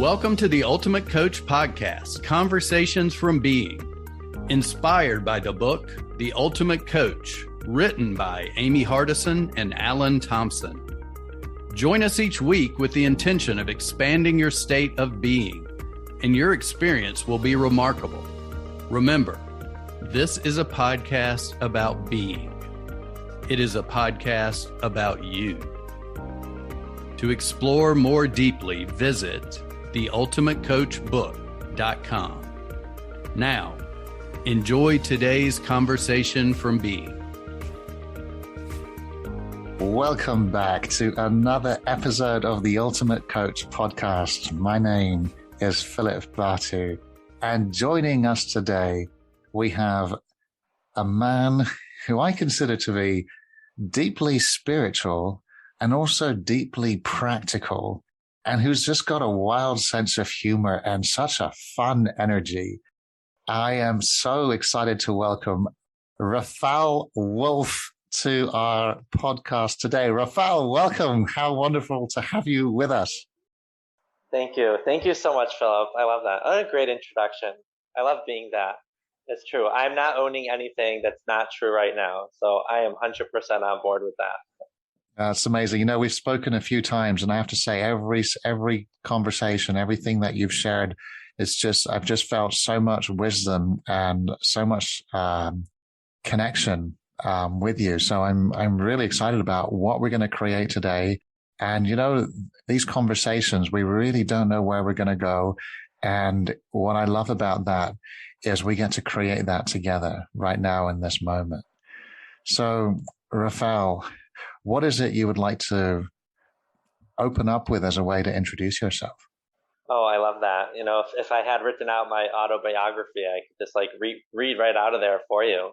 Welcome to the Ultimate Coach Podcast, Conversations from Being, inspired by the book, The Ultimate Coach, written by Amy Hardison and Alan Thompson. Join us each week with the intention of expanding your state of being, and your experience will be remarkable. Remember, this is a podcast about being. It is a podcast about you. To explore more deeply, visit theultimatecoachbook.com. Now, enjoy today's conversation from Being. Welcome back to another episode of the Ultimate Coach Podcast. My name is Philippe Bartu, and joining us today, we have a man who I consider to be deeply spiritual and also deeply practical, and who's just got a wild sense of humor and such a fun energy. I am so excited to welcome Rephoel Wolf to our podcast today. Rephoel, welcome. How wonderful to have you with us. Thank you. Thank you so much, Philip. I love that. What a great introduction. I love being that. It's true. I'm not owning anything that's not true right now. So I am 100% on board with that. That's amazing. You know, we've spoken a few times, and I have to say every conversation, everything that you've shared, I've just felt so much wisdom and so much connection with you. So I'm really excited about what we're going to create today. And, you know, these conversations, we really don't know where we're going to go. And what I love about that is we get to create that together right now in this moment. So, Rephoel, what is it you would like to open up with as a way to introduce yourself? Oh, I love that. You know, if I had written out my autobiography, I could just read right out of there for you.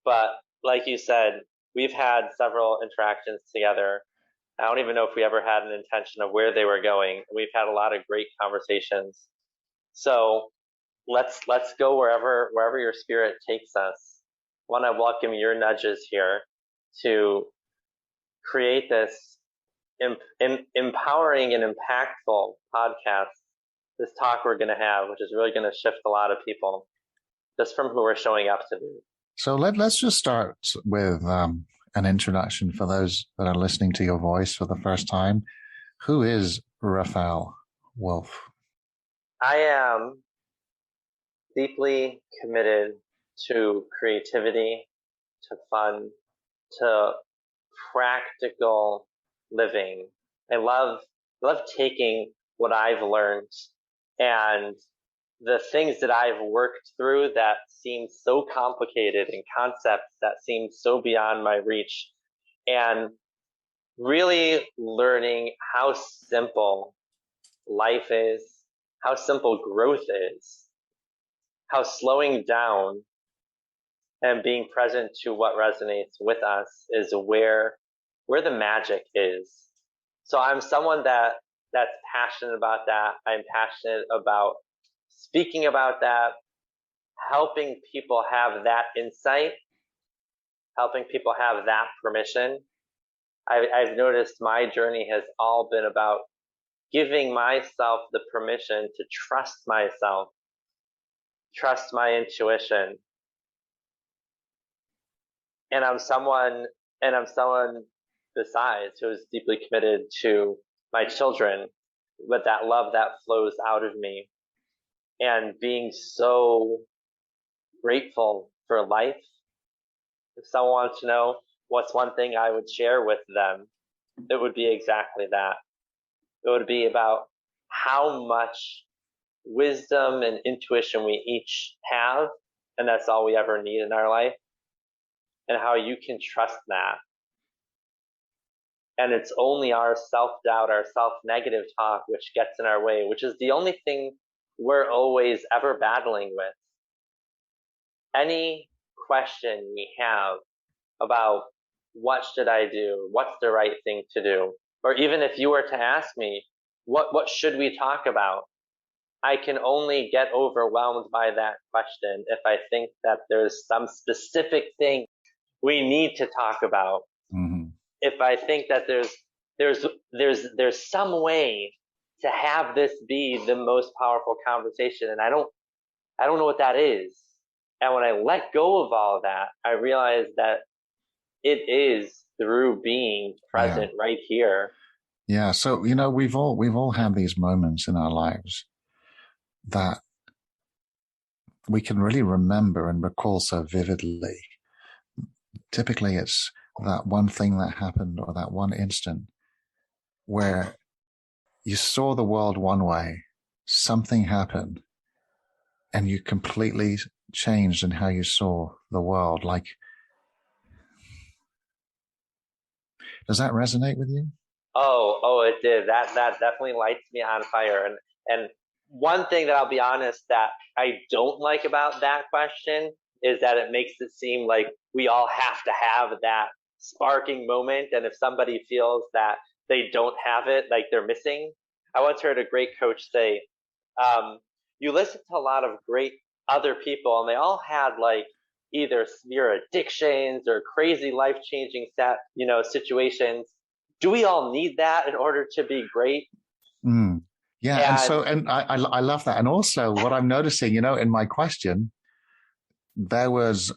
But like you said, we've had several interactions together. I don't even know if we ever had an intention of where they were going. We've had a lot of great conversations. So let's go wherever your spirit takes us. I want to welcome your nudges here to create this empowering and impactful podcast, this talk we're going to have, which is really going to shift a lot of people just from who we're showing up to be. So let's just start with an introduction for those that are listening to your voice for the first time. Who is Rephoel Wolf? I am deeply committed to creativity, to fun, to practical living. I love taking what I've learned and the things that I've worked through that seem so complicated and concepts that seem so beyond my reach, and really learning how simple life is, how simple growth is, how slowing down and being present to what resonates with us is where the magic is. So I'm someone that's passionate about that. I'm passionate about speaking about that, helping people have that insight, helping people have that permission. I've noticed my journey has all been about giving myself the permission to trust myself, trust my intuition. And I'm someone besides who is deeply committed to my children, with that love that flows out of me, and being so grateful for life. If someone wants to know what's one thing I would share with them, it would be exactly that. It would be about how much wisdom and intuition we each have, and that's all we ever need in our life, and how you can trust that. And it's only our self-doubt, our self-negative talk, which gets in our way, which is the only thing we're always ever battling with. Any question we have about what should I do, what's the right thing to do, or even if you were to ask me, what should we talk about? I can only get overwhelmed by that question if I think that there's some specific thing we need to talk about. Mm-hmm. If I think that there's some way to have this be the most powerful conversation. And I don't know what that is. And when I let go of all of that, I realized that it is through being present right here. Yeah. So, you know, we've all had these moments in our lives that we can really remember and recall so vividly. Typically, it's that one thing that happened or that one instant where you saw the world one way, something happened, and you completely changed in how you saw the world. Like, does that resonate with you? Oh, it did. That definitely lights me on fire. And one thing that I'll be honest that I don't like about that question is that it makes it seem like we all have to have that sparking moment. And if somebody feels that they don't have it, like they're missing. I once heard a great coach say, you listen to a lot of great other people and they all had like either severe addictions or crazy life-changing situations. Do we all need that in order to be great? Mm. Yeah. And I love that. And also what I'm noticing, you know, in my question, there was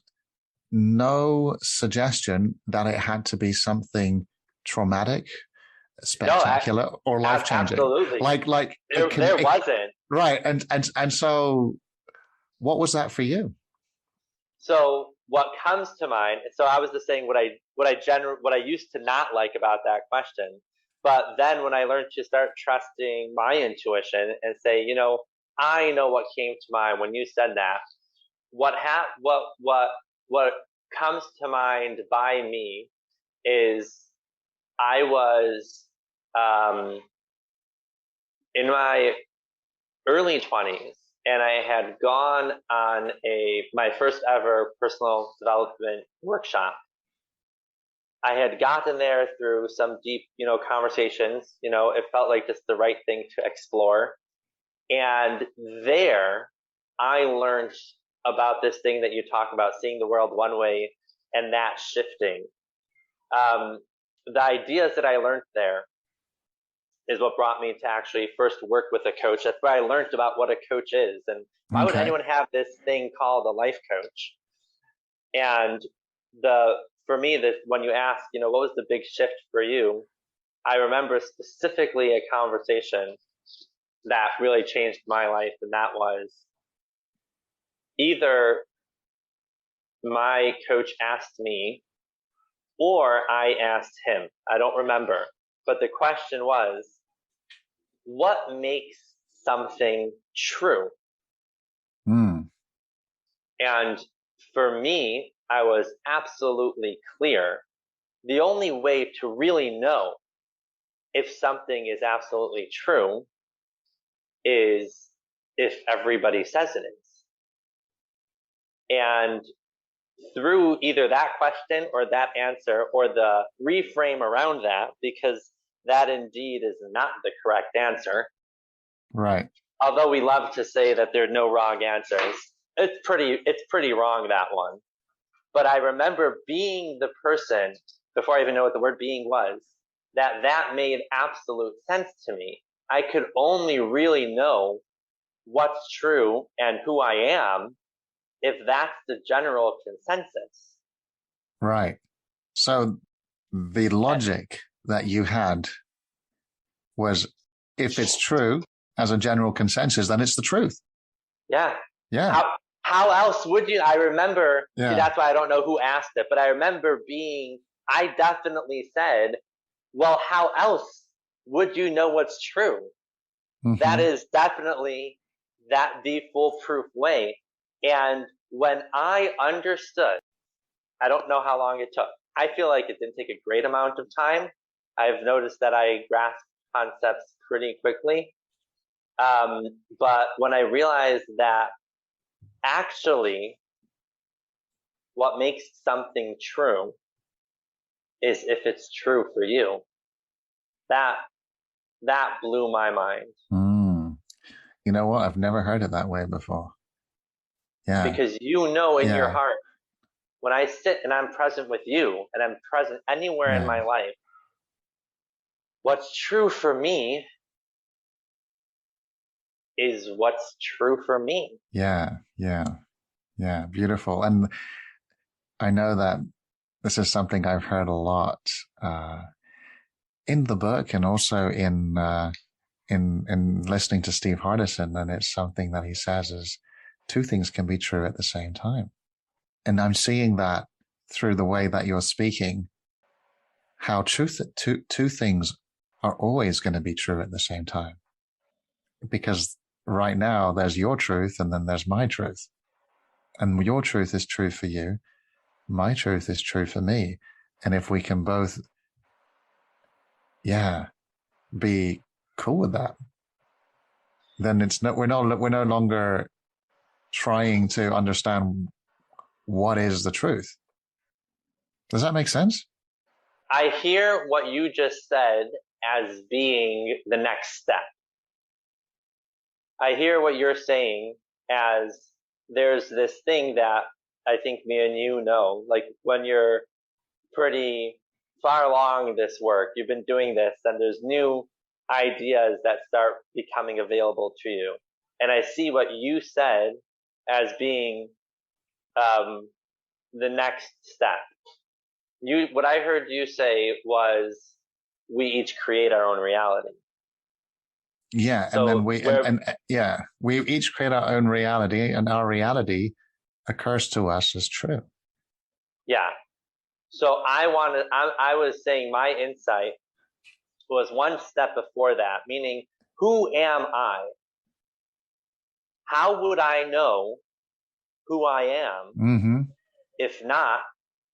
no suggestion that it had to be something traumatic, spectacular, or life-changing. Absolutely. Like there wasn't. Right. And so what was that for you? So what comes to mind, so I was just saying what I used to not like about that question. But then when I learned to start trusting my intuition and say, you know, I know what came to mind when you said that. What comes to mind by me is I was in my early 20s and I had gone on my first ever personal development workshop. I had gotten there through some deep, conversations. It felt like just the right thing to explore. And there I learned about this thing that you talk about, seeing the world one way and that shifting. The ideas that I learned there is what brought me to actually first work with a coach. That's where I learned about what a coach is. And why would anyone have this thing called a life coach? And for me, when you ask, what was the big shift for you? I remember specifically a conversation that really changed my life. And that was either my coach asked me or I asked him. I don't remember. But the question was, what makes something true? Mm. And for me, I was absolutely clear. The only way to really know if something is absolutely true is if everybody says it is. And through either that question or that answer or the reframe around that, because that indeed is not the correct answer. Right. Although we love to say that there are no wrong answers, it's pretty wrong, that one. But I remember being the person, before I even know what the word being was, that made absolute sense to me. I could only really know what's true and who I am if that's the general consensus. Right. So the logic that you had was, if it's true as a general consensus, then it's the truth. Yeah. Yeah. How else would you? I remember, see, that's why I don't know who asked it, but I remember I definitely said, well, how else would you know what's true? Mm-hmm. That is definitely the foolproof way. And when I understood, I don't know how long it took. I feel like it didn't take a great amount of time. I've noticed that I grasp concepts pretty quickly. But when I realized that actually what makes something true is if it's true for you, that blew my mind. You know what? I've never heard it that way before. Yeah. Because in your heart, when I sit and I'm present with you and I'm present anywhere in my life, what's true for me is what's true for me. Yeah. Beautiful. And I know that this is something I've heard a lot in the book, and also in listening to Steve Hardison. And it's something that he says is two things can be true at the same time. And I'm seeing that through the way that you're speaking, how two things are always going to be true at the same time. Because right now there's your truth and then there's my truth. And your truth is true for you. My truth is true for me. And if we can both, be cool with that, then we're no longer trying to understand what is the truth. Does that make sense? I hear what you just said as being the next step. I hear what you're saying as there's this thing that I think me and you know, like when you're pretty far along this work, you've been doing this, and there's new ideas that start becoming available to you. And I see what you said as being the next step. What I heard you say was, we each create our own reality. Yeah, so and then we each create our own reality, and our reality occurs to us as true. Yeah. So I was saying my insight was one step before that, meaning, who am I? How would I know who I am if not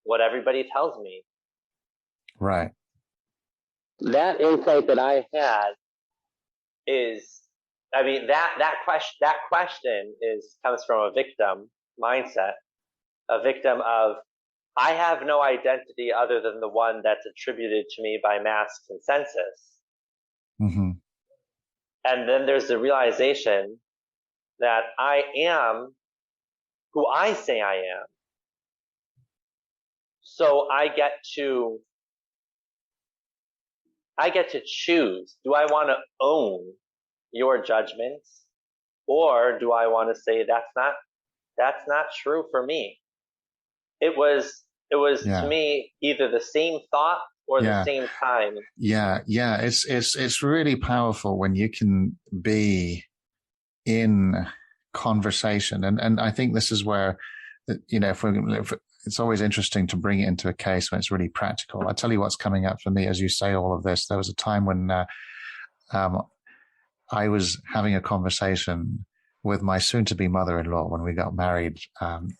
what everybody tells me? Right. That insight that I had is, I mean, that question comes from a victim mindset, a victim of, I have no identity other than the one that's attributed to me by mass consensus. Mm-hmm. And then there's the realization that I am who I say I am. So I get to choose. Do I want to own your judgments, or do I want to say that's not true for me? It was to me either the same thought or the same time. Yeah. It's really powerful when you can be in conversation, and I think this is where, if it's always interesting to bring it into a case when it's really practical. I'll tell you what's coming up for me as you say all of this. There was a time when I was having a conversation with my soon-to-be mother-in-law when we got married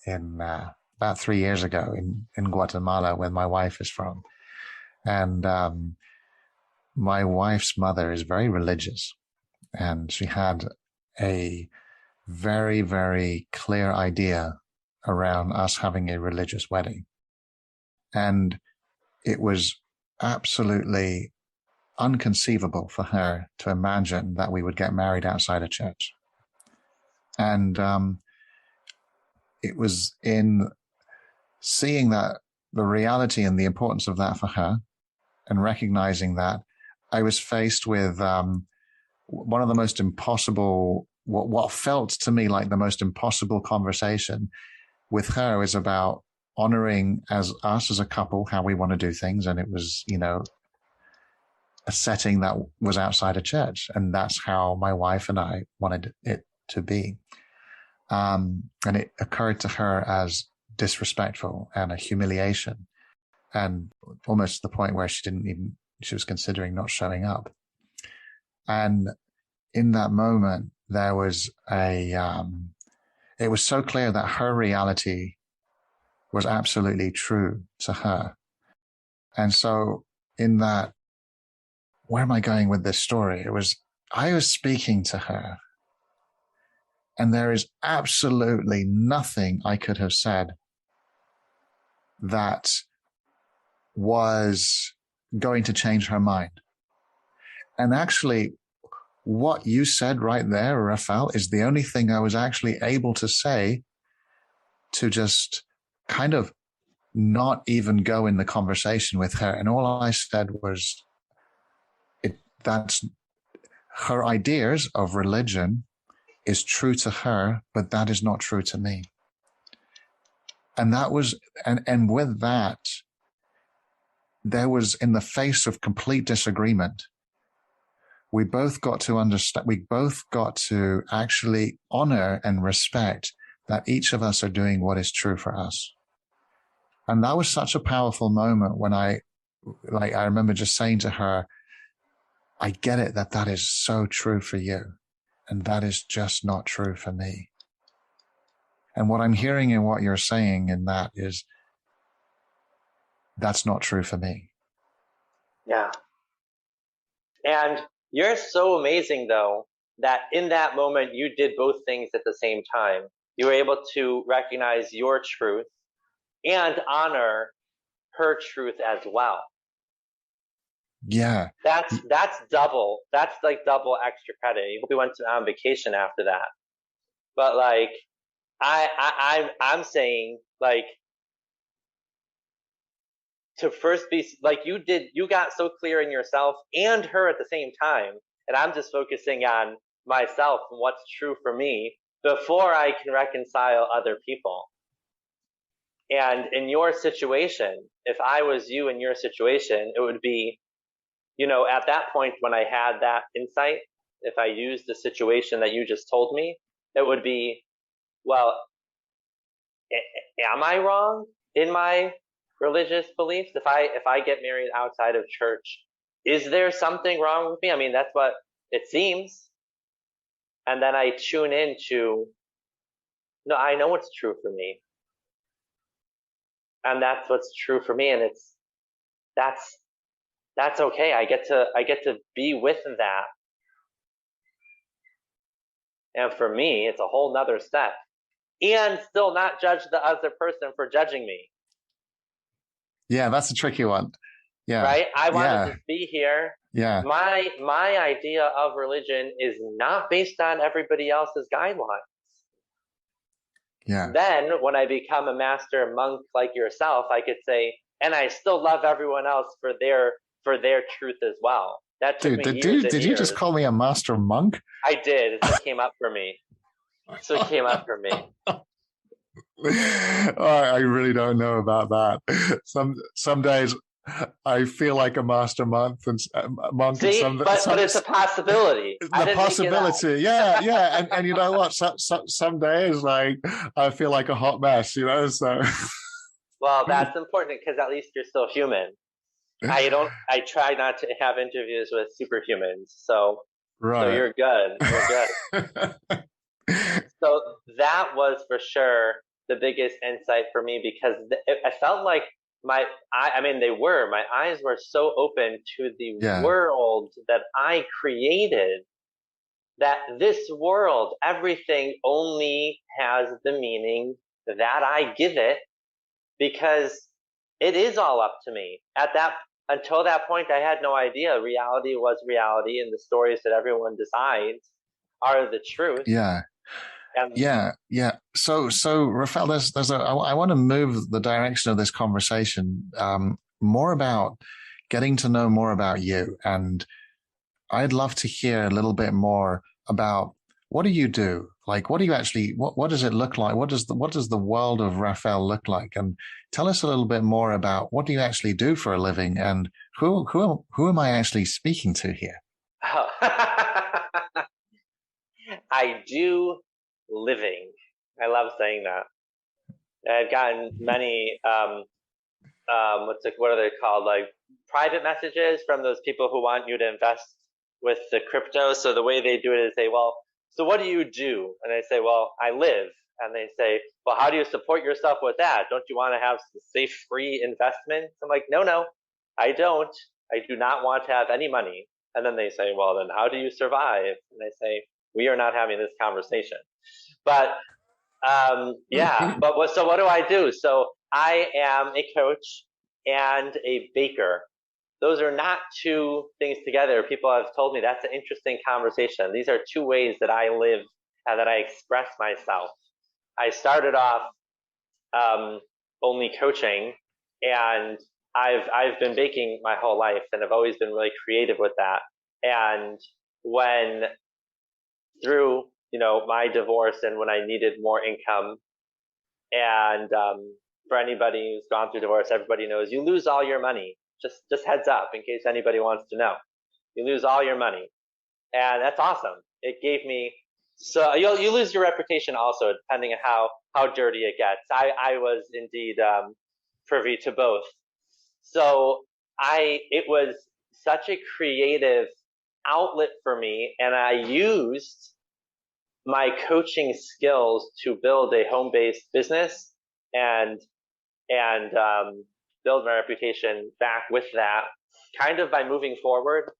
in about 3 years ago in Guatemala, where my wife is from. And my wife's mother is very religious, and she had a very, very clear idea around us having a religious wedding. And it was absolutely unconceivable for her to imagine that we would get married outside a church. And it was in seeing that, the reality and the importance of that for her, and recognizing that, I was faced with one of the most impossible, what felt to me like the most impossible conversation with her is about honoring us as a couple, how we want to do things. And it was, a setting that was outside a church. And that's how my wife and I wanted it to be. And it occurred to her as disrespectful and a humiliation, and almost to the point where she was considering not showing up. And in that moment, there was it was so clear that her reality was absolutely true to her. And so in that, where am I going with this story? I was speaking to her, and there is absolutely nothing I could have said that was going to change her mind. And actually, what you said right there, Rephoel, is the only thing I was actually able to say to just kind of not even go in the conversation with her. And all I said was, that's her ideas of religion is true to her, but that is not true to me. And that was, and with that, there was, in the face of complete disagreement, we both got to understand, we both got to actually honor and respect that each of us are doing what is true for us. And that was such a powerful moment when I remember just saying to her, I get it that is so true for you. And that is just not true for me. And what I'm hearing in what you're saying in that is, that's not true for me. Yeah. And you're so amazing, though, that in that moment, you did both things at the same time. You were able to recognize your truth and honor her truth as well. Yeah. That's double. That's like double extra credit. You hope we went on vacation after that. But like, I'm saying, like, to first be like you got so clear in yourself and her at the same time. And I'm just focusing on myself and what's true for me before I can reconcile other people. And in your situation, if I was you in your situation, it would be, at that point when I had that insight, if I used the situation that you just told me, it would be, well, am I wrong in my religious beliefs? If I get married outside of church, is there something wrong with me? I mean, that's what it seems. And then I tune into, no, I know what's true for me. And that's what's true for me. And that's okay. I get to be with that. And for me, it's a whole nother step. And still not judge the other person for judging me. Yeah, that's a tricky one. Yeah. Right? I want to just be here. Yeah. My idea of religion is not based on everybody else's guidelines. Yeah. Then when I become a master monk like yourself, I could say, and I still love everyone else for their truth as well. That took me years. Did you just call me a master monk? I did. It's what came up for me. Oh, I really don't know about that. Some days I feel like a master monk, and but it's a possibility. The possibility, yeah. And you know what? Some days, like, I feel like a hot mess. So. Well, that's important because at least you're still human. I try not to have interviews with superhumans, so right. So you're good. You're good. So that was for sure the biggest insight for me, because I felt like my eyes were so open to the world that I created, that this world, everything only has the meaning that I give it, because it is all up to me. Until that point, I had no idea. Reality was reality, and the stories that everyone decides are the truth. Yeah. Yeah. So Rephoel, I want to move the direction of this conversation more about getting to know more about you, and I'd love to hear a little bit more about, what do you do? Like, what do you actually? What does it look like? What does the world of Rephoel look like? And tell us a little bit more about, what do you actually do for a living, and who am I actually speaking to here? Oh. I do living. I love saying that. I've gotten many what are they called? Like private messages from those people who want you to invest with the crypto. So the way they do it is say, well, so what do you do? And I say, well, I live. And they say, well, how do you support yourself with that? Don't you want to have safe, free investments? I'm like, no, I don't. I do not want to have any money. And then they say, well, then how do you survive? And I say, we are not having this conversation. But so what do I do? So I am a coach and a baker. Those are not two things together. People have told me that's an interesting conversation. These are two ways that I live and that I express myself. I started off only coaching, and I've been baking my whole life, and I've always been really creative with that. And when through my divorce and when I needed more income. And for anybody who's gone through divorce, everybody knows you lose all your money. Just heads up in case anybody wants to know. You lose all your money. And that's awesome. It gave me, so you lose your reputation also, depending on how dirty it gets. I was indeed privy to both. So it was such a creative outlet for me, and I used my coaching skills to build a home-based business and build my reputation back with that, kind of by moving forward.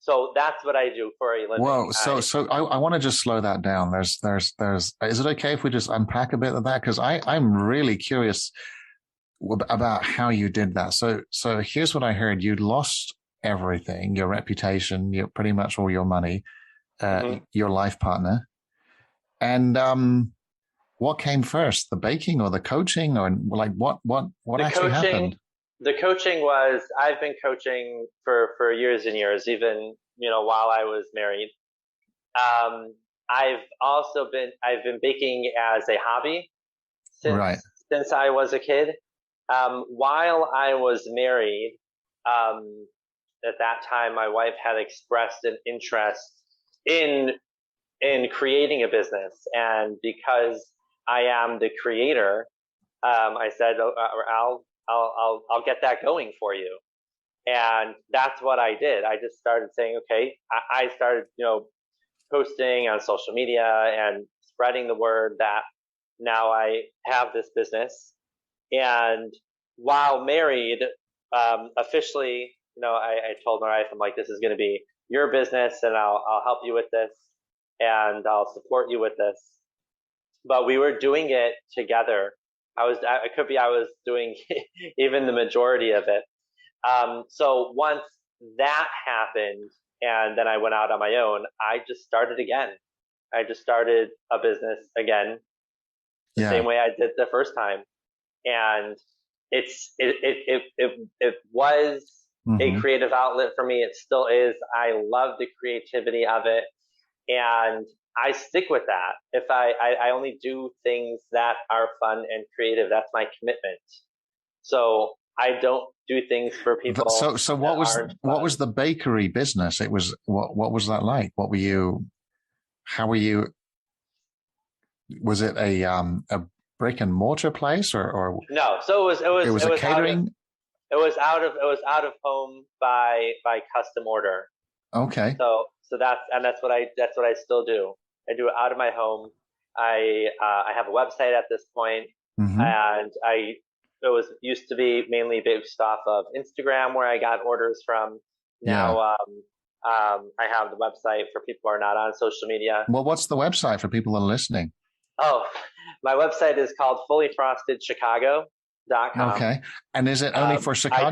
So that's what I do for a living. Whoa. So I want to just slow that down. There's, is it okay if we just unpack a bit of that? Cause I'm really curious about how you did that. So here's what I heard. You lost everything, your reputation, pretty much all your money, your life partner. And, what came first, the baking or the coaching, or like what actually happened? The coaching was, I've been coaching for years and years, even, while I was married. I've been baking as a hobby since I was a kid. While I was married, at that time, my wife had expressed an interest in creating a business. And because I am the creator, I said, I'll get that going for you. And that's what I did. I just started saying, okay, I started, posting on social media and spreading the word that now I have this business. And while married, officially, I told my wife, I'm like, this is going to be your business and I'll help you with this and I'll support you with this. But we were doing it together. I was doing even the majority of it. So once that happened and then I went out on my own, I just started again. I just started a business again, the same way I did the first time. And it was a creative outlet for me. It still is. I love the creativity of it. And I stick with that. If I only do things that are fun and creative, that's my commitment. So I don't do things for people. So what was the bakery business? It was, what was that like? How were you, was it a brick and mortar place or? No. So it was a catering. It was out of home by custom order. Okay. So that's what I still do. I do it out of my home. I have a website at this point, and it used to be mainly based off of Instagram where I got orders from. Now, I have the website for people who are not on social media. Well, what's the website for people that are listening? Oh, my website is called fullyfrostedchicago.com. Okay. And is it only for Chicago? I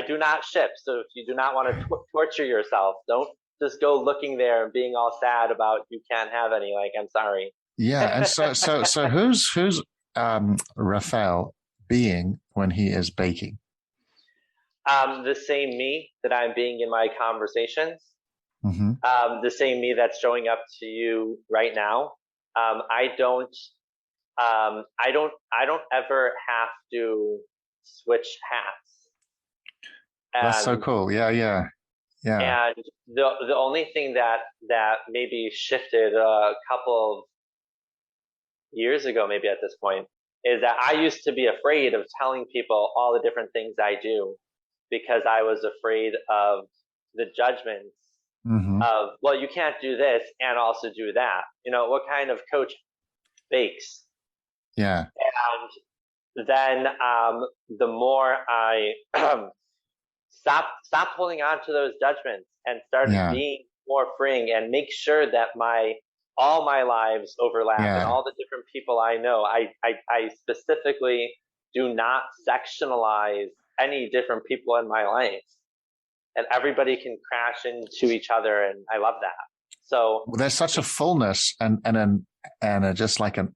do not ship. So if you do not want to torture yourself, don't just go looking there and being all sad about you can't have any. Like, I'm sorry. Yeah. And so who's Rephoel being when he is baking? The same me that I'm being in my conversations. The same me that's showing up to you right now. I don't ever have to switch hats. That's so cool. Yeah. And the only thing that maybe shifted a couple of years ago, maybe at this point, is that I used to be afraid of telling people all the different things I do because I was afraid of the judgments of, well, you can't do this and also do that. What kind of coach bakes? Yeah. And then the more I stopped holding on to those judgments and started being more freeing and make sure that all my lives overlap and all the different people I know. I specifically do not sectionalize any different people in my life, and everybody can crash into each other, and I love that. So there's such a fullness and just like a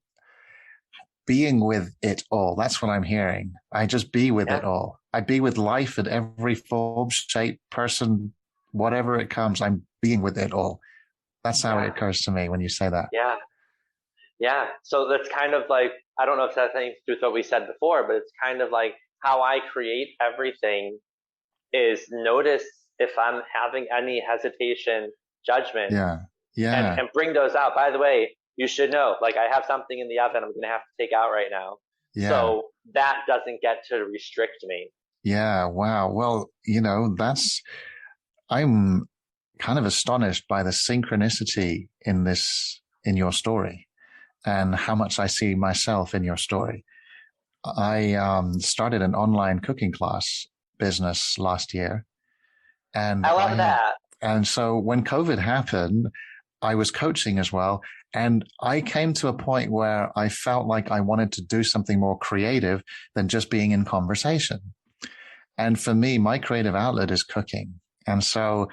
being with it all. That's what I'm hearing. I just be with it all. I be with life in every form, shape, person, whatever it comes. I'm being with it all. That's how it occurs to me when you say that. Yeah. Yeah. So that's kind of like, I don't know if that's anything to do with what we said before, but it's kind of like how I create everything is notice if I'm having any hesitation, judgment, Yeah. Yeah. and bring those out. By the way, you should know, like I have something in the oven I'm going to have to take out right now. Yeah. So that doesn't get to restrict me. Yeah. Wow. Well, I'm kind of astonished by the synchronicity in your story and how much I see myself in your story. I started an online cooking class business last year. And I love that. And so when COVID happened, I was coaching as well. And I came to a point where I felt like I wanted to do something more creative than just being in conversation. And for me, my creative outlet is cooking. And so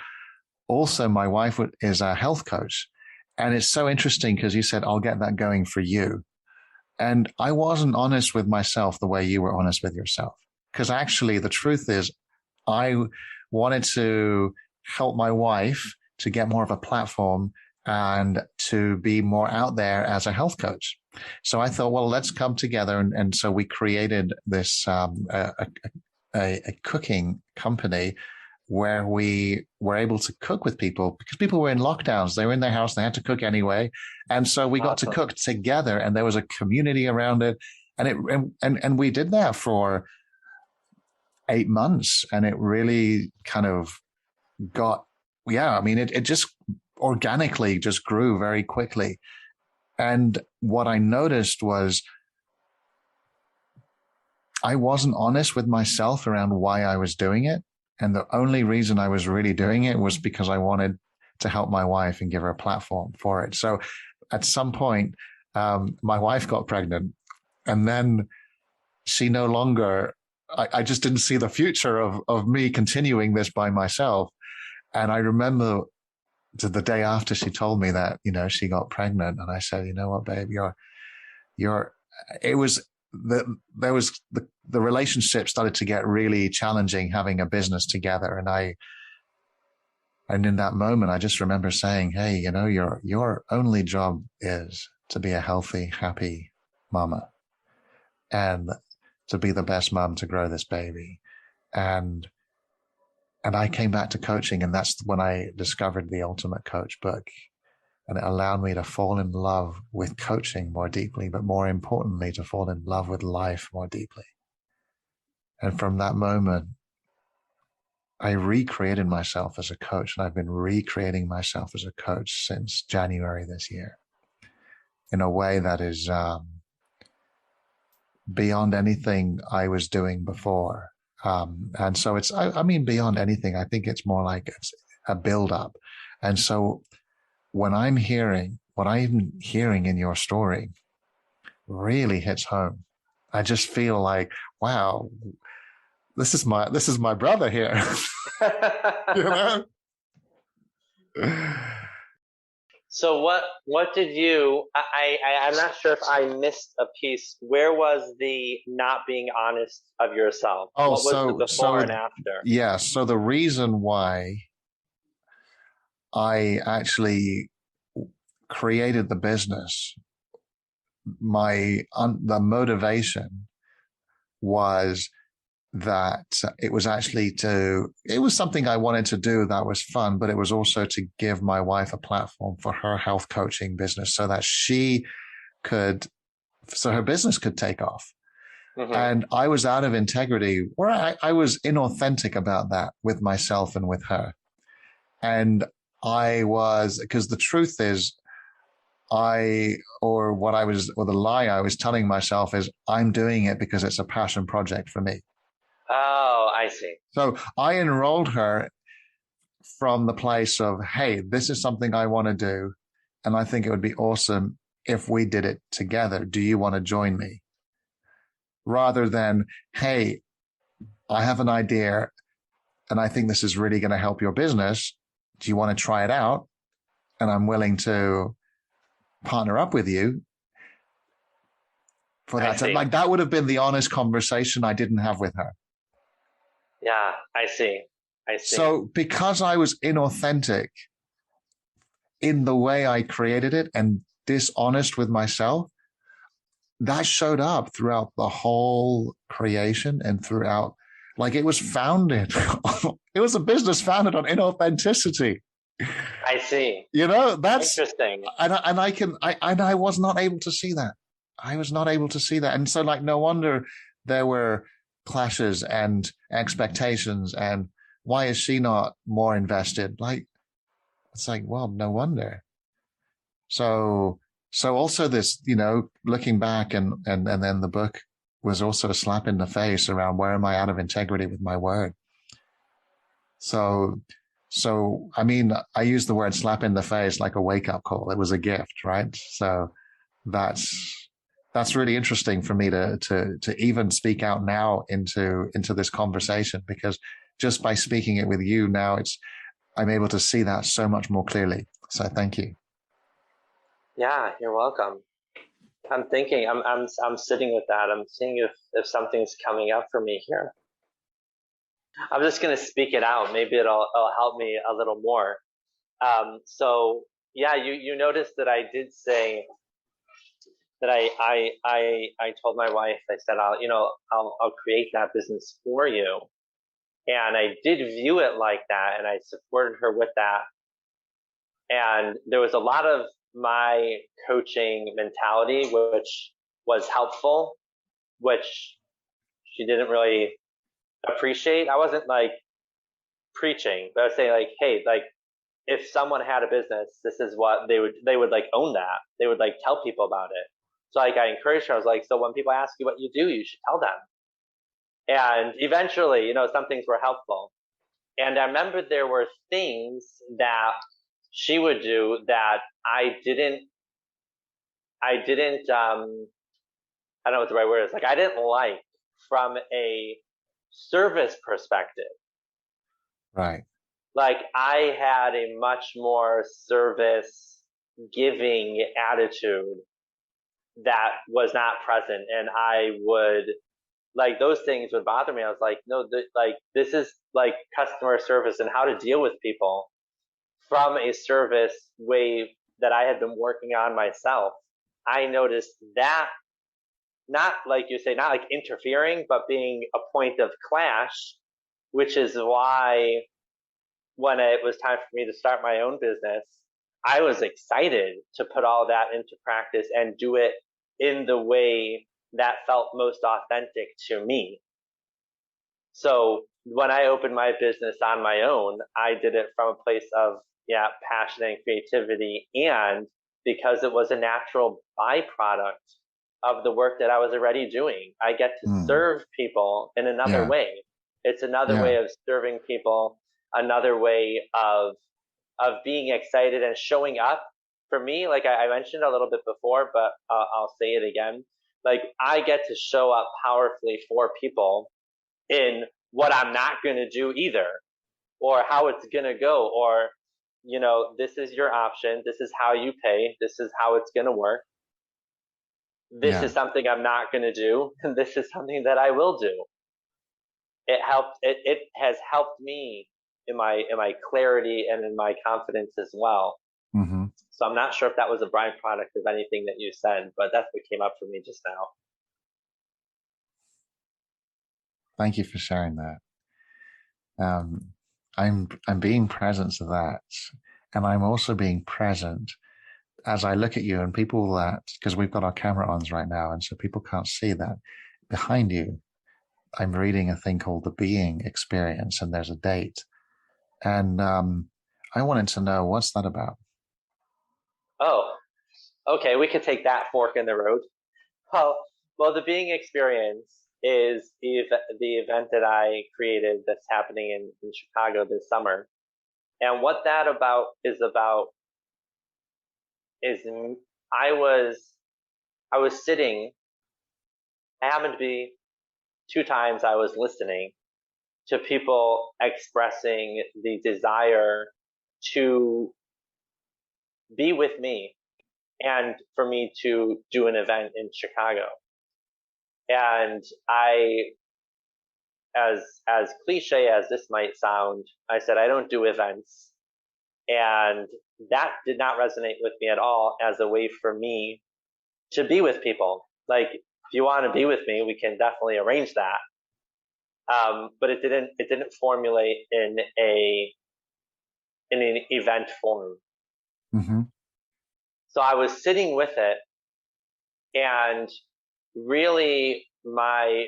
also my wife is a health coach. And it's so interesting because you said, I'll get that going for you. And I wasn't honest with myself the way you were honest with yourself. Because actually the truth is I wanted to help my wife to get more of a platform and to be more out there as a health coach. So I thought, well, let's come together. And so we created this, a cooking company where we were able to cook with people because people were in lockdowns. They were in their house. They had to cook anyway. And so we got to cook together and there was a community around it. And we did that for 8 months and it really kind of it just organically just grew very quickly. And what I noticed was I wasn't honest with myself around why I was doing it. And the only reason I was really doing it was because I wanted to help my wife and give her a platform for it. So at some point, my wife got pregnant and then she no longer, I just didn't see the future of me continuing this by myself. And I remember the day after she told me that, she got pregnant and I said, you know what, babe, the relationship started to get really challenging having a business together. And in that moment, I just remember saying, hey, your only job is to be a healthy, happy mama and to be the best mom to grow this baby. And I came back to coaching, and that's when I discovered the Ultimate Coach book. And it allowed me to fall in love with coaching more deeply, but more importantly, to fall in love with life more deeply. And from that moment, I recreated myself as a coach, and I've been recreating myself as a coach since January this year in a way that is beyond anything I was doing before. And so it's, beyond anything, I think it's more like it's a build up. And so what I'm hearing in your story really hits home. I just feel like, wow, this is my brother here. So what did you, I'm not sure if I missed a piece. Where was the not being honest of yourself? Oh, what was the before and after? Yeah. So the reason why I actually created the business, the motivation was that it was something I wanted to do that was fun, but it was also to give my wife a platform for her health coaching business so that her business could take off. Mm-hmm. And I was out of integrity, or I was inauthentic about that with myself and with her. And because the truth is, the lie I was telling myself is I'm doing it because it's a passion project for me. Oh, I see. So I enrolled her from the place of, hey, this is something I want to do. And I think it would be awesome if we did it together. Do you want to join me? Rather than, hey, I have an idea and I think this is really going to help your business. Do you want to try it out? And I'm willing to partner up with you for that. Like that would have been the honest conversation I didn't have with her. Yeah, I see. So because I was inauthentic in the way I created it and dishonest with myself, that showed up throughout the whole creation and throughout, like it was founded. It was a business founded on inauthenticity. I see. That's interesting. And I was not able to see that. I was not able to see that. And so like, no wonder there were clashes and expectations and why is she not more invested? Like, it's like, well, no wonder. So also this, looking back and then the book was also a slap in the face around where am I out of integrity with my word? So, I mean, I use the word slap in the face like a wake up call. It was a gift, right? So that's really interesting for me to even speak out now into this conversation, because just by speaking it with you now, I'm able to see that so much more clearly. So thank you. Yeah, you're welcome. I'm thinking, I'm sitting with that. I'm seeing if something's coming up for me here. I'm just going to speak it out. Maybe it'll help me a little more. So yeah, you noticed that I did say that I told my wife, I said, I'll create that business for you. And I did view it like that, and I supported her with that. And there was a lot of my coaching mentality, which was helpful, which she didn't really appreciate. I wasn't like preaching, but I was saying like, hey, like if someone had a business, this is what they would like own that. They would like tell people about it. So like I encouraged her. I was like, so when people ask you what you do, you should tell them. And eventually, some things were helpful. And I remember there were things that she would do that I didn't, I don't know what the right word is. Like I didn't like from a service perspective. Right. Like I had a much more service giving attitude that was not present. And I would, like, those things would bother me. I was like, no, this is like customer service and how to deal with people from a service way that I had been working on myself. I noticed that, not like you say, not like interfering, but being a point of clash, which is why when it was time for me to start my own business, I was excited to put all that into practice and do it in the way that felt most authentic to me. So when I opened my business on my own, I did it from a place of, passion and creativity. And because it was a natural byproduct of the work that I was already doing, I get to serve people in another way. It's another way of serving people, another way of being excited and showing up. For me, like I mentioned a little bit before, but I'll say it again. Like I get to show up powerfully for people in what I'm not going to do either, or how it's going to go, or, this is your option. This is how you pay. This is how it's going to work. This is something I'm not going to do. And this is something that I will do. It has helped me in my clarity and in my confidence as well. Mm-hmm. So I'm not sure if that was a byproduct of anything that you said, but that's what came up for me just now. Thank you for sharing that. I'm being present to that, and I'm also being present as I look at you and people because we've got our camera on right now, and so people can't see that behind you. I'm reading a thing called The Being Experience, and there's a date, and I wanted to know, what's that about? Oh, okay. We could take that fork in the road. Well, The Being Experience is the event that I created that's happening in Chicago this summer. And what that is I was sitting, I happened to be 2 times I was listening to people expressing the desire to be with me and for me to do an event in Chicago. And as cliche as this might sound, I said, I don't do events. And that did not resonate with me at all as a way for me to be with people. Like, if you want to be with me, we can definitely arrange that. But it didn't formulate in an event form. Mm-hmm. So I was sitting with it, and really my,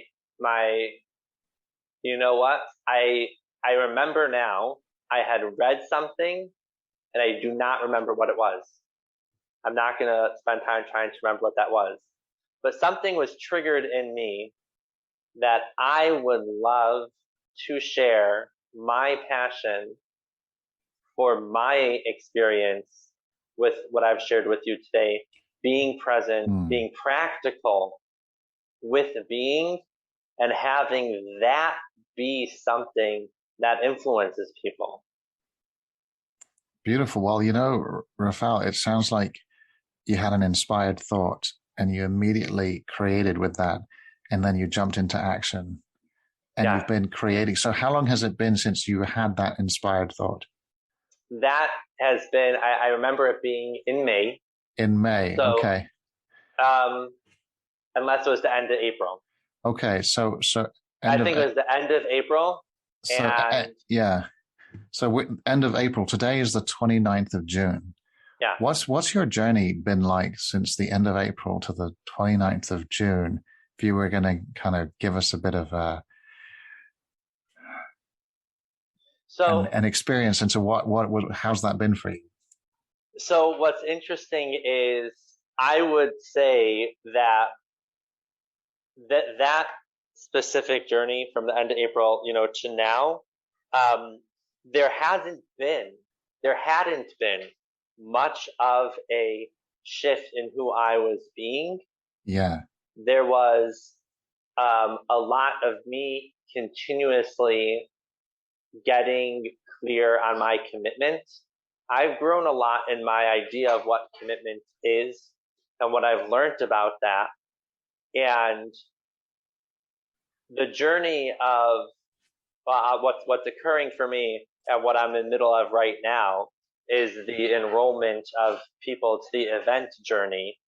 you know what? I remember now, I had read something and I do not remember what it was. I'm not going to spend time trying to remember what that was. But something was triggered in me that I would love to share my passion for my experience with what I've shared with you today, being present, being practical with being, and having that be something that influences people. Beautiful. Well, Rephoel, it sounds like you had an inspired thought and you immediately created with that, and then you jumped into action and you've been creating. So how long has it been since you had that inspired thought? That has been, I remember it being in May. In May, so, okay. Unless it was the end of April. Okay, so I think it was the end of April. So yeah. So end of April. Today is the 29th of June. Yeah. What's your journey been like since the end of April to the 29th of June? If you were going to kind of give us a bit of an experience into how's that been for you? So what's interesting is I would say that specific journey from the end of April, to now, there hadn't been much of a shift in who I was being. Yeah. There was a lot of me continuously getting clear on my commitment. I've grown a lot in my idea of what commitment is and what I've learned about that. And the journey of what's occurring for me and what I'm in the middle of right now is the enrollment of people to the event journey.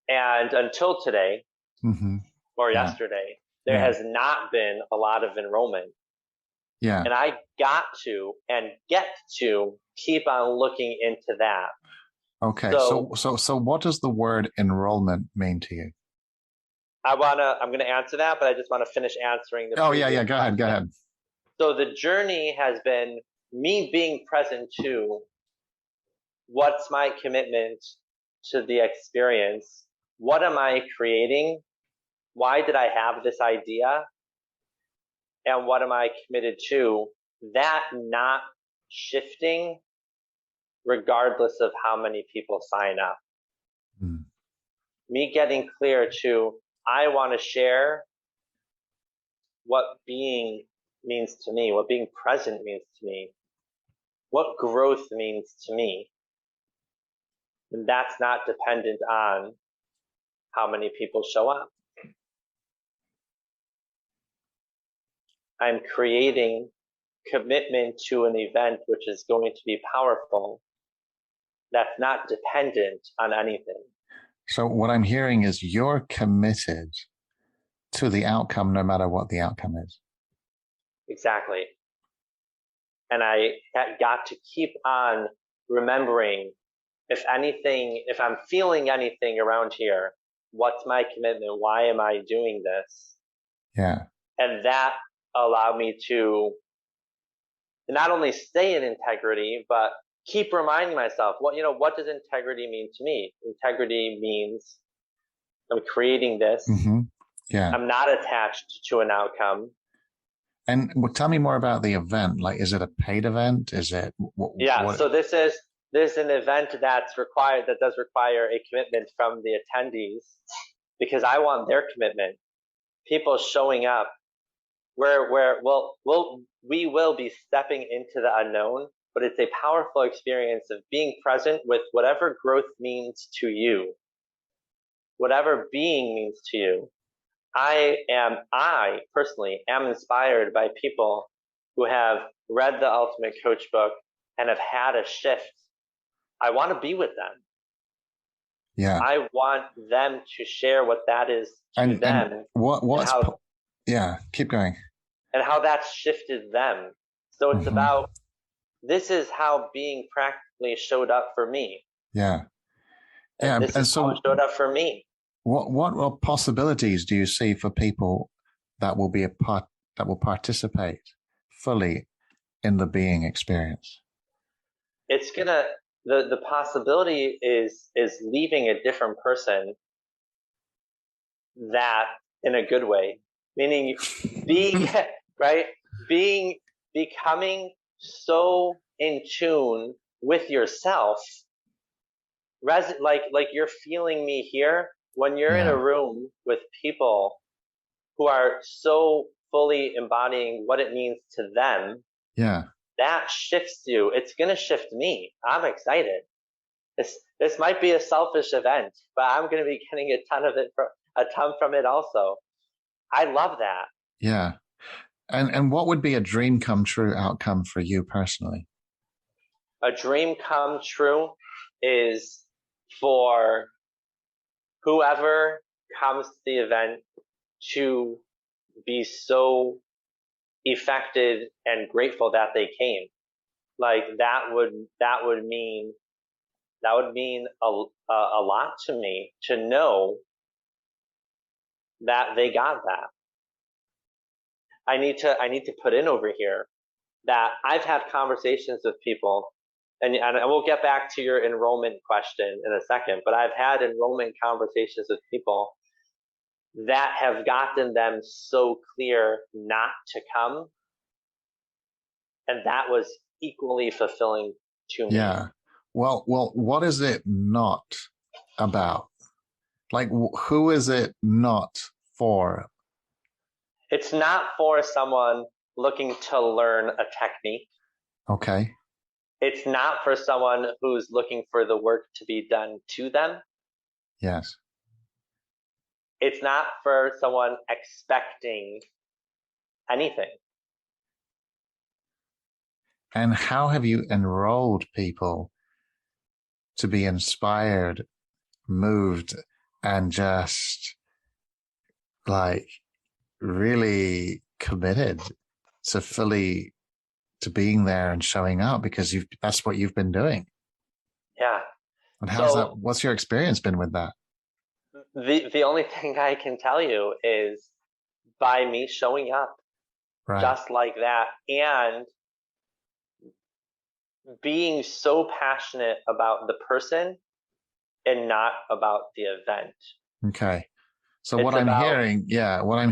And until today, or yesterday, there has not been a lot of enrollment. Yeah. And I got to and get to keep on looking into that. Okay. So what does the word enrollment mean to you? I'm going to answer that, but I just want to finish answering the Go ahead. So the journey has been me being present to what's my commitment to the experience? What am I creating? Why did I have this idea? And what am I committed to? That not shifting regardless of how many people sign up. Me getting clear to, I want to share what being means to me, what being present means to me, what growth means to me. And that's not dependent on how many people show up. I'm creating commitment to an event which is going to be powerful. That's not dependent on anything. So what I'm hearing is you're committed to the outcome, no matter what the outcome is. Exactly. And I got to keep on remembering, if I'm feeling anything around here, what's my commitment? Why am I doing this? Yeah. And that allowed me to not only stay in integrity, but keep reminding myself, what does integrity mean to me? Integrity means I'm creating this. Yeah. I'm not attached to an outcome. And tell me more about the event. Like, is it a paid event? Is it? So this is an event that does require a commitment from the attendees, because I want their commitment. People showing up where we will be stepping into the unknown, but it's a powerful experience of being present with whatever growth means to you, whatever being means to you. I personally am inspired by people who have read the Ultimate Coach book, and have had a shift, I want to be with them. Yeah. I want them to share what that is to them. And what's keep going. And how that's shifted them. So it's about, this is how being practically showed up for me. Yeah. And this is how it showed up for me. What possibilities do you see for people that will participate fully in the being experience? It's gonna, the possibility is leaving a different person, that in a good way, meaning being right, becoming so in tune with yourself, like you're feeling me here when you're in a room with people who are so fully embodying what it means to them. Yeah. That shifts you. It's going to shift me. I'm excited. This might be a selfish event, but I'm going to be getting a ton from it also. I love that. Yeah. And what would be a dream come true outcome for you personally? A dream come true is for whoever comes to the event to be so affected and grateful that they came. Like that would mean a lot to me, to know that they got that. I need to put in over here that I've had conversations with people, and we'll get back to your enrollment question in a second, but I've had enrollment conversations with people that have gotten them so clear not to come, and that was equally fulfilling to me. Yeah. Well, what is it not about? Like, who is it not for? It's not for someone looking to learn a technique. Okay. It's not for someone who's looking for the work to be done to them. Yes. It's not for someone expecting anything. And how have you enrolled people to be inspired, moved, and just like really committed to being there and showing up, because that's what you've been doing? Yeah. And what's your experience been with that? The only thing I can tell you is by me showing up, right, just like that, and being so passionate about the person and not about the event. Okay. So what I'm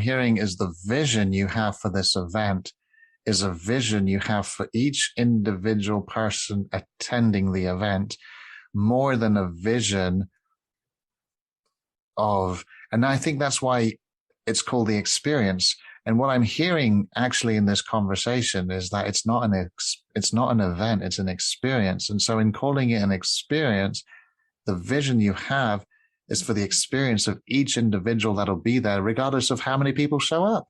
hearing is the vision you have for this event is a vision you have for each individual person attending the event, more than a vision of, and I think that's why it's called the experience. And what I'm hearing actually in this conversation is that it's not an event, it's an experience. And so in calling it an experience, the vision you have is for the experience of each individual that'll be there, regardless of how many people show up.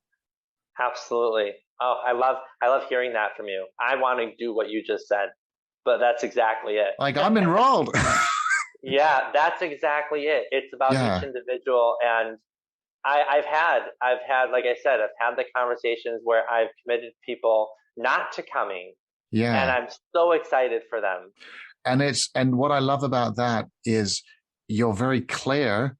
Absolutely. Oh, I love hearing that from you. I want to do what you just said, but that's exactly it. Like, I'm enrolled. Yeah, that's exactly it. It's about each individual. And I've had, like I said, I've had the conversations where I've committed people not to coming. Yeah. And I'm so excited for them. And what I love about that is you're very clear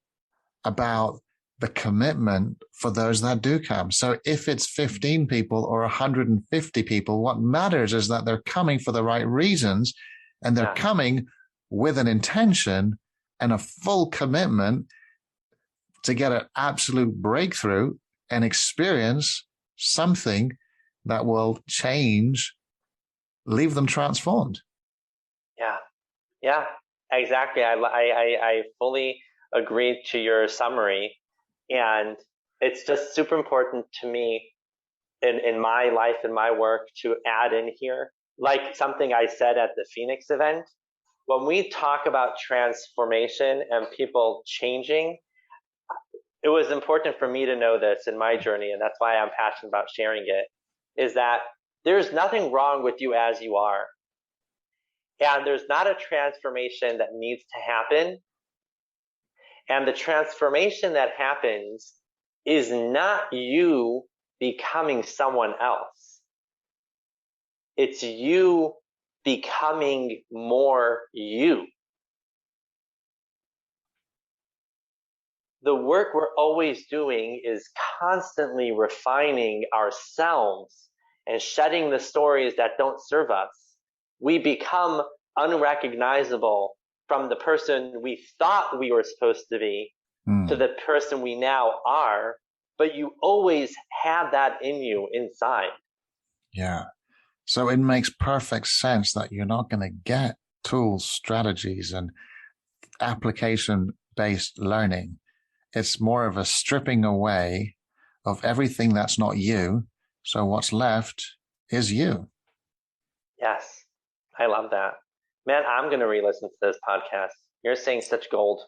about the commitment for those that do come. So if it's 15 people or 150 people, what matters is that they're coming for the right reasons, and they're coming with an intention and a full commitment to get an absolute breakthrough and experience something that will leave them transformed. Yeah, exactly. I fully agree to your summary. And it's just super important to me in my life and my work to add in here, like something I said at the Phoenix event. When we talk about transformation and people changing, it was important for me to know this in my journey, and that's why I'm passionate about sharing it, is that there's nothing wrong with you as you are. And there's not a transformation that needs to happen. And the transformation that happens is not you becoming someone else. It's you becoming more you. The work we're always doing is constantly refining ourselves and shedding the stories that don't serve us. We become unrecognizable from the person we thought we were supposed to be to the person we now are, but you always have that in you inside. Yeah. So it makes perfect sense that you're not going to get tools, strategies, and application-based learning. It's more of a stripping away of everything that's not you. So what's left is you. Yes, I love that. Man, I'm going to re-listen to this podcast. You're saying such gold.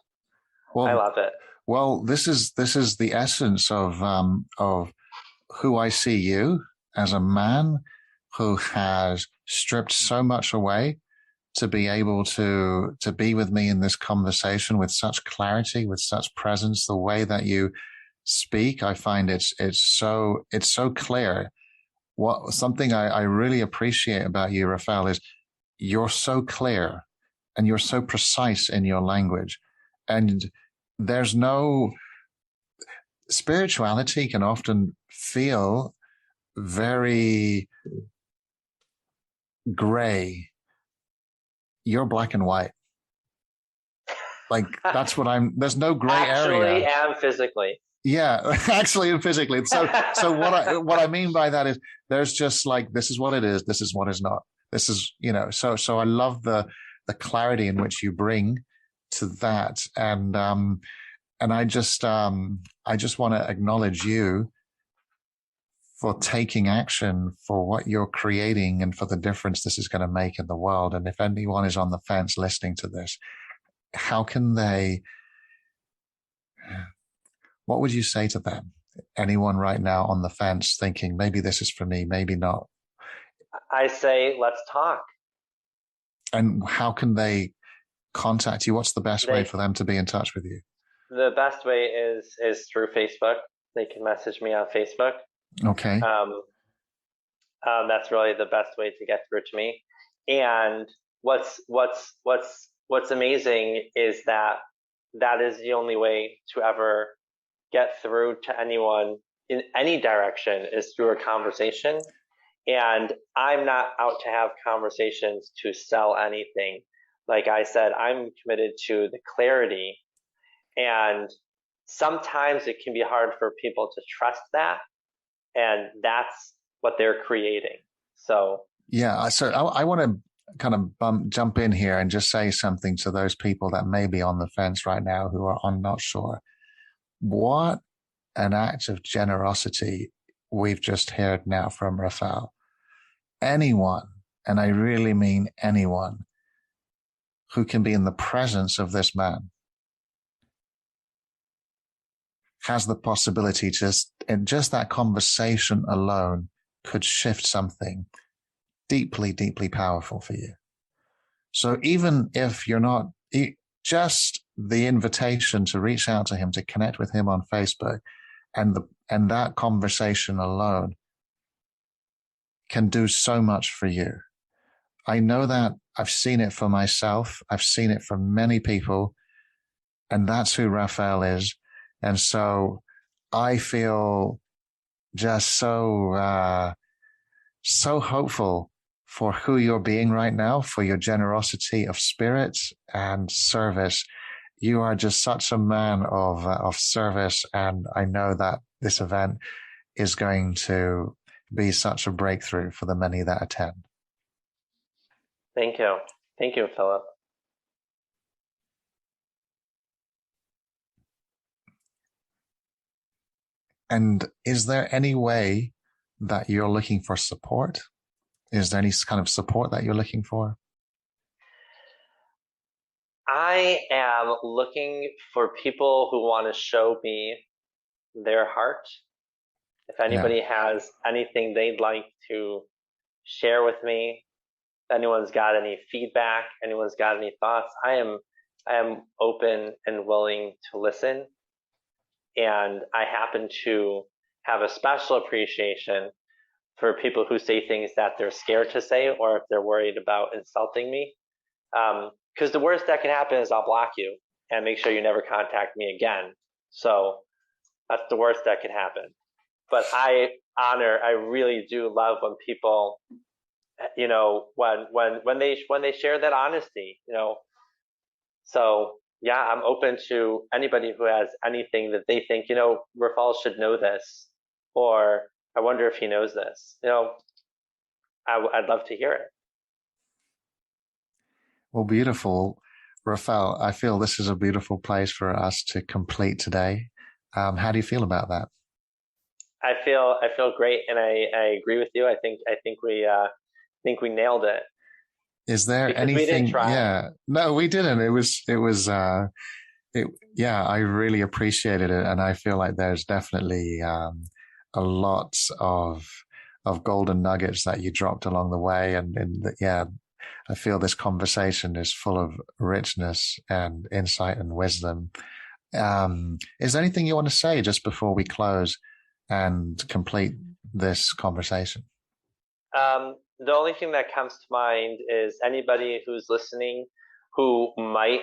Well, I love it. Well, this is the essence of who I see you as a man who has stripped so much away to be able to be with me in this conversation with such clarity, with such presence. The way that you speak, I find it's so clear. Something I really appreciate about you, Rephoel, is you're so clear and you're so precise in your language. And there's no spirituality can often feel very gray. You're black and white. Like that's what there's no gray area. Actually and physically. Yeah, actually and physically. So what I mean by that is there's just like, this is what it is. This is what is not. This is, so I love the clarity in which you bring to that. And I just want to acknowledge you for taking action, for what you're creating, and for the difference this is going to make in the world. And if anyone is on the fence listening to this, how can what would you say to them? Anyone right now on the fence thinking, maybe this is for me, maybe not? I say, let's talk. And how can they contact you? What's the best way for them to be in touch with you? The best way is through Facebook. They can message me on Facebook. Okay. That's really the best way to get through to me. And what's amazing is that is the only way to ever get through to anyone in any direction is through a conversation. And I'm not out to have conversations to sell anything. Like I said, I'm committed to the clarity. And sometimes it can be hard for people to trust that. And that's what they're creating. So yeah, so I want to kind of jump in here and just say something to those people that may be on the fence right now who are not sure. What an act of generosity we've just heard now from Rephoel. Anyone, and I really mean anyone, who can be in the presence of this man has the possibility in just that conversation alone could shift something deeply, deeply powerful for you. So even if you're not, just the invitation to reach out to him, to connect with him on Facebook, and that conversation alone can do so much for you. I know that I've seen it for myself. I've seen it for many people, and that's who Rephoel is. And so I feel just so hopeful for who you're being right now, for your generosity of spirit and service. You are just such a man of service. And I know that this event is going to be such a breakthrough for the many that attend. Thank you. Thank you, Philip. And is there any way that you're looking for support? Is there any kind of support that you're looking for? I am looking for people who want to show me their heart. If anybody has anything they'd like to share with me, anyone's got any feedback, anyone's got any thoughts, I am open and willing to listen. And I happen to have a special appreciation for people who say things that they're scared to say, or if they're worried about insulting me. Because the worst that can happen is I'll block you and make sure you never contact me again. So that's the worst that can happen. But I really do love when people, when they share that honesty, So yeah, I'm open to anybody who has anything that they think, Rephoel should know this, or I wonder if he knows this. I'd love to hear it. Well, beautiful. Rephoel, I feel this is a beautiful place for us to complete today. How do you feel about that? I feel great, and I agree with you. I think we nailed it. Is there because anything? We didn't try. Yeah, no, we didn't. I really appreciated it, and I feel like there's definitely a lot of golden nuggets that you dropped along the way, I feel this conversation is full of richness and insight and wisdom. Is there anything you want to say just before we close and complete this conversation? The only thing that comes to mind is anybody who's listening who might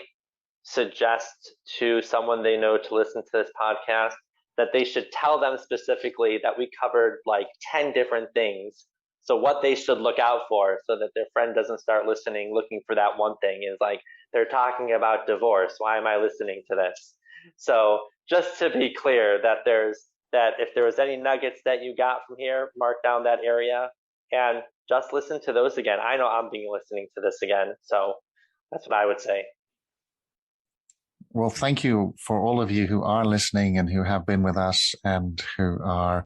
suggest to someone they know to listen to this podcast that they should tell them specifically that we covered like 10 different things. So what they should look out for so that their friend doesn't start listening, looking for that one thing is like, they're talking about divorce. Why am I listening to this? So just to be clear that if there was any nuggets that you got from here, mark down that area and just listen to those again. I know I'm listening to this again. So that's what I would say. Well, thank you for all of you who are listening and who have been with us and who are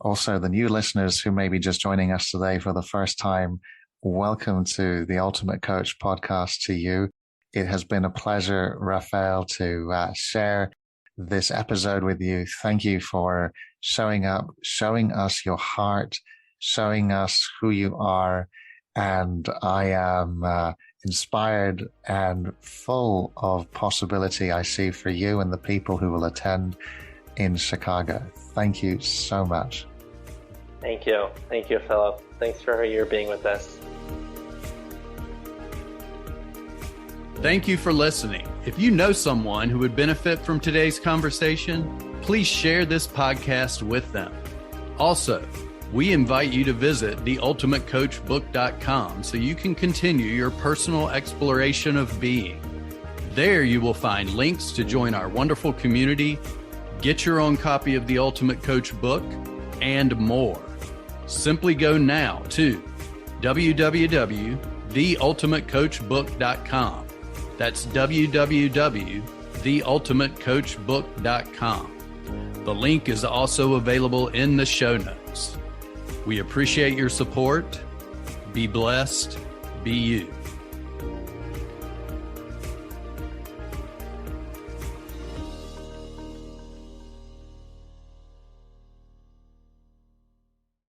also the new listeners who may be just joining us today for the first time. Welcome to the Ultimate Coach podcast to you. It has been a pleasure, Rephoel, to share this episode with you. Thank you for showing up, showing us your heart, showing us who you are. And I am inspired and full of possibility I see for you and the people who will attend in Chicago. Thank you so much. Thank you. Thank you, Philip. Thanks for your being with us. Thank you for listening. If you know someone who would benefit from today's conversation, please share this podcast with them. Also, we invite you to visit theultimatecoachbook.com so you can continue your personal exploration of being. There you will find links to join our wonderful community, get your own copy of the Ultimate Coach book, and more. Simply go now to www.theultimatecoachbook.com. That's www.theultimatecoachbook.com. The link is also available in the show notes. We appreciate your support. Be blessed. Be you.